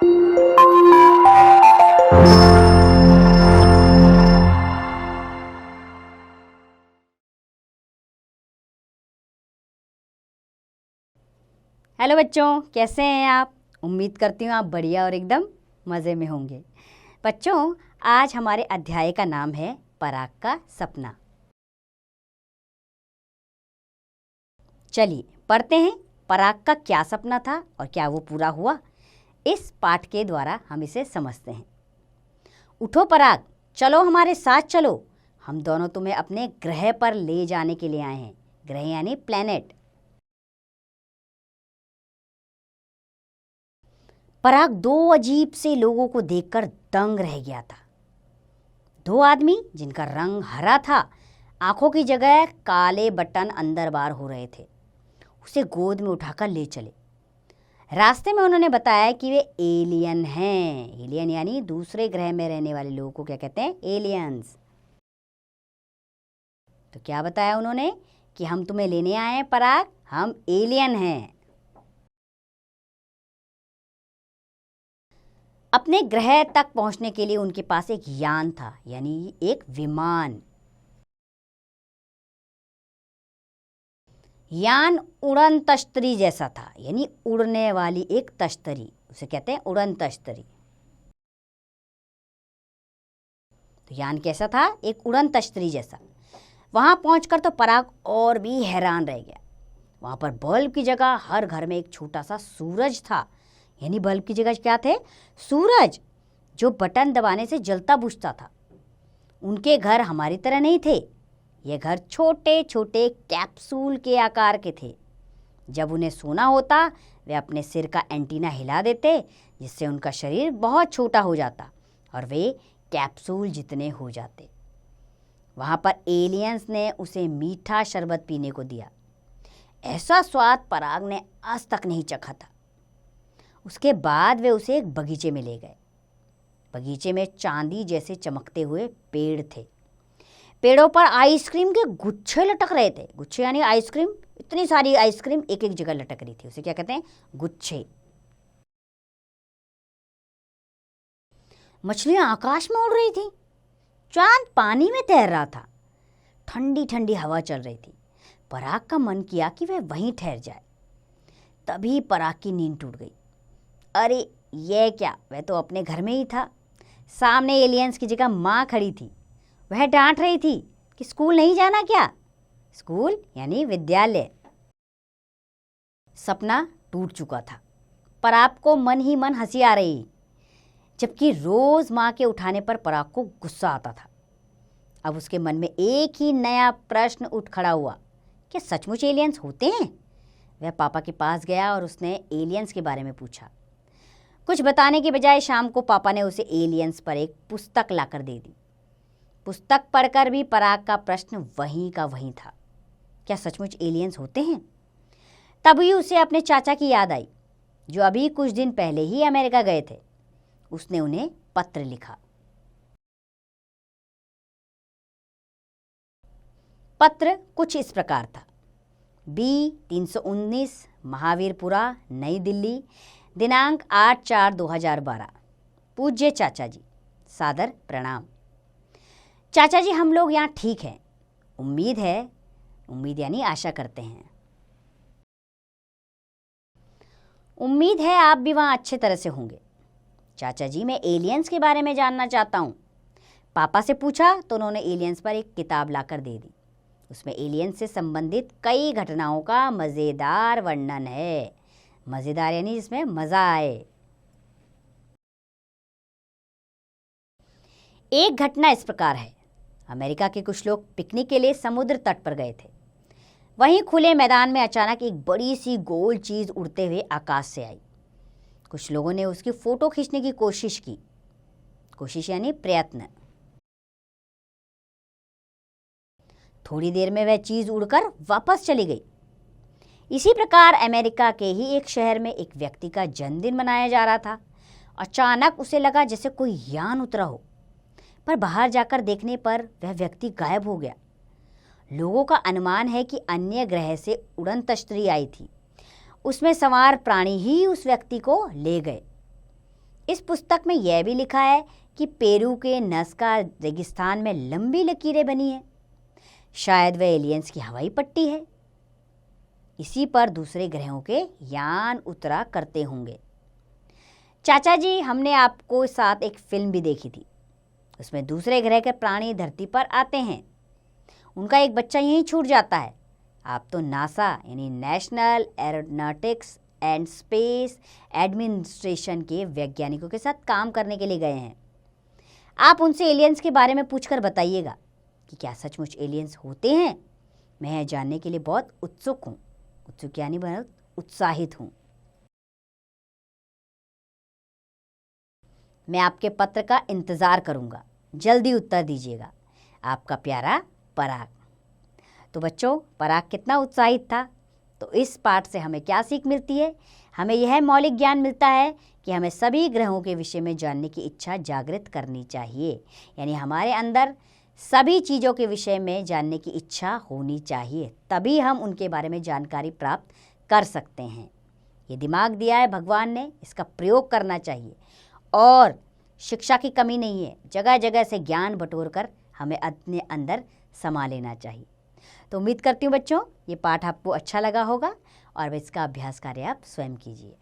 Hello बच्चों, कैसे हैं आप? उम्मीद करती हूँ आप बढ़िया और एकदम मज़े में होंगे। बच्चों, आज हमारे अध्याय का नाम है पराग का सपना। चलिए पढ़ते हैं पराग का क्या सपना था और क्या वो पूरा हुआ। इस पाठ के द्वारा हम इसे समझते हैं। उठो पराग, चलो हमारे साथ चलो। हम दोनों तुम्हें अपने ग्रह पर ले जाने के लिए आए हैं। ग्रह यानी प्लैनेट। पराग दो अजीब से लोगों को देखकर दंग रह गया था। दो आदमी जिनका रंग हरा था, आंखों की जगह काले बटन अंदर बार हो रहे थे, उसे गोद में उठाकर ले चले। रास्ते में उन्होंने बताया कि वे एलियन हैं। एलियन यानी दूसरे ग्रह में रहने वाले लोगों को क्या कहते हैं? एलियंस। तो क्या बताया उन्होंने कि हम तुम्हें लेने आए हैं पराग, हम एलियन हैं। अपने ग्रह तक पहुंचने के लिए उनके पास एक यान था, यानी एक विमान। यान उड़न तश्तरी जैसा था, यानी उड़ने वाली एक तश्तरी, उसे कहते हैं उड़न तश्तरी। तो यान कैसा था? एक उड़न तश्तरी जैसा। वहां पहुंचकर तो पराग और भी हैरान रह गया। वहां पर बल्ब की जगह हर घर में एक छोटा सा सूरज था। यानी बल्ब की जगह क्या थे? सूरज, जो बटन दबाने से जलता बुझता था। उनके घर हमारी तरह नहीं थे। ये घर छोटे छोटे कैप्सूल के आकार के थे। जब उन्हें सोना होता, वे अपने सिर का एंटीना हिला देते, जिससे उनका शरीर बहुत छोटा हो जाता और वे कैप्सूल जितने हो जाते। वहाँ पर एलियंस ने उसे मीठा शरबत पीने को दिया। ऐसा स्वाद पराग ने आज तक नहीं चखा था। उसके बाद वे उसे एक बगीचे में ले गए। बगीचे में चांदी जैसे चमकते हुए पेड़ थे। पेड़ों पर आइसक्रीम के गुच्छे लटक रहे थे। गुच्छे यानी आइसक्रीम, इतनी सारी आइसक्रीम एक एक जगह लटक रही थी, उसे क्या कहते हैं? गुच्छे। मछलियां आकाश में उड़ रही थी। चांद पानी में तैर रहा था। ठंडी ठंडी हवा चल रही थी। पराग का मन किया कि वह वहीं ठहर जाए। तभी पराग की नींद टूट गई। अरे ये क्या, वह तो अपने घर में ही था। सामने एलियंस की जगह माँ खड़ी थी। वह डांट रही थी कि स्कूल नहीं जाना क्या? स्कूल यानी विद्यालय। सपना टूट चुका था। पराग को मन ही मन हंसी आ रही, जबकि रोज माँ के उठाने पर पराग को गुस्सा आता था। अब उसके मन में एक ही नया प्रश्न उठ खड़ा हुआ, क्या सचमुच एलियंस होते हैं? वह पापा के पास गया और उसने एलियंस के बारे में पूछा। कुछ बताने के बजाय शाम को पापा ने उसे एलियंस पर एक पुस्तक लाकर दे दी। पुस्तक पढ़कर भी पराग का प्रश्न वहीं का वहीं था, क्या सचमुच एलियंस होते हैं? तभी उसे अपने चाचा की याद आई, जो अभी कुछ दिन पहले ही अमेरिका गए थे। उसने उन्हें पत्र लिखा। पत्र कुछ इस प्रकार था। B319 महावीरपुरा, नई दिल्ली, दिनांक 8/4/2012। पूज्य चाचा जी, सादर प्रणाम। चाचा जी, हम लोग यहाँ ठीक हैं। उम्मीद यानी आशा करते हैं। उम्मीद है आप भी वहाँ अच्छे तरह से होंगे। चाचा जी, मैं एलियंस के बारे में जानना चाहता हूँ। पापा से पूछा तो उन्होंने एलियंस पर एक किताब लाकर दे दी। उसमें एलियंस से संबंधित कई घटनाओं का मज़ेदार वर्णन है। मज़ेदार यानी जिसमें मज़ा आए। एक घटना इस प्रकार है। अमेरिका के कुछ लोग पिकनिक के लिए समुद्र तट पर गए थे। वहीं खुले मैदान में अचानक एक बड़ी सी गोल चीज़ उड़ते हुए आकाश से आई। कुछ लोगों ने उसकी फ़ोटो खींचने की कोशिश की। कोशिश यानी प्रयत्न। थोड़ी देर में वह चीज़ उड़कर वापस चली गई। इसी प्रकार अमेरिका के ही एक शहर में एक व्यक्ति का जन्मदिन मनाया जा रहा था। अचानक उसे लगा जैसे कोई यान उतरा हो, पर बाहर जाकर देखने पर वह व्यक्ति गायब हो गया। लोगों का अनुमान है कि अन्य ग्रह से उड़न तश्तरी आई थी। उसमें सवार प्राणी ही उस व्यक्ति को ले गए। इस पुस्तक में यह भी लिखा है कि पेरू के नस्का रेगिस्तान में लंबी लकीरें बनी हैं। शायद वह एलियंस की हवाई पट्टी है। इसी पर दूसरे ग्रहों के यान उतरा करते होंगे। चाचा जी, हमने आपको साथ एक फिल्म भी देखी थी। उसमें दूसरे ग्रह के प्राणी धरती पर आते हैं, उनका एक बच्चा यहीं छूट जाता है। आप तो नासा यानी national aeronautics and space administration के वैज्ञानिकों के साथ काम करने के लिए गए हैं। आप उनसे एलियंस के बारे में पूछकर बताइएगा कि क्या सचमुच एलियंस होते हैं। मैं यह जानने के लिए बहुत उत्सुक हूँ। उत्सुक यानी बहुत उत्साहित हूँ। मैं आपके पत्र का इंतज़ार करूँगा। जल्दी उत्तर दीजिएगा। आपका प्यारा पराग। तो बच्चों, पराग कितना उत्साहित था। तो इस पाठ से हमें क्या सीख मिलती है? हमें यह मौलिक ज्ञान मिलता है कि हमें सभी ग्रहों के विषय में जानने की इच्छा जागृत करनी चाहिए। यानी हमारे अंदर सभी चीज़ों के विषय में जानने की इच्छा होनी चाहिए, तभी हम उनके बारे में जानकारी प्राप्त कर सकते हैं। ये दिमाग दिया है भगवान ने, इसका प्रयोग करना चाहिए। और शिक्षा की कमी नहीं है, जगह जगह से ज्ञान बटोर कर हमें अपने अंदर समा लेना चाहिए। तो उम्मीद करती हूँ बच्चों, ये पाठ आपको अच्छा लगा होगा और इसका अभ्यास कार्य आप स्वयं कीजिए।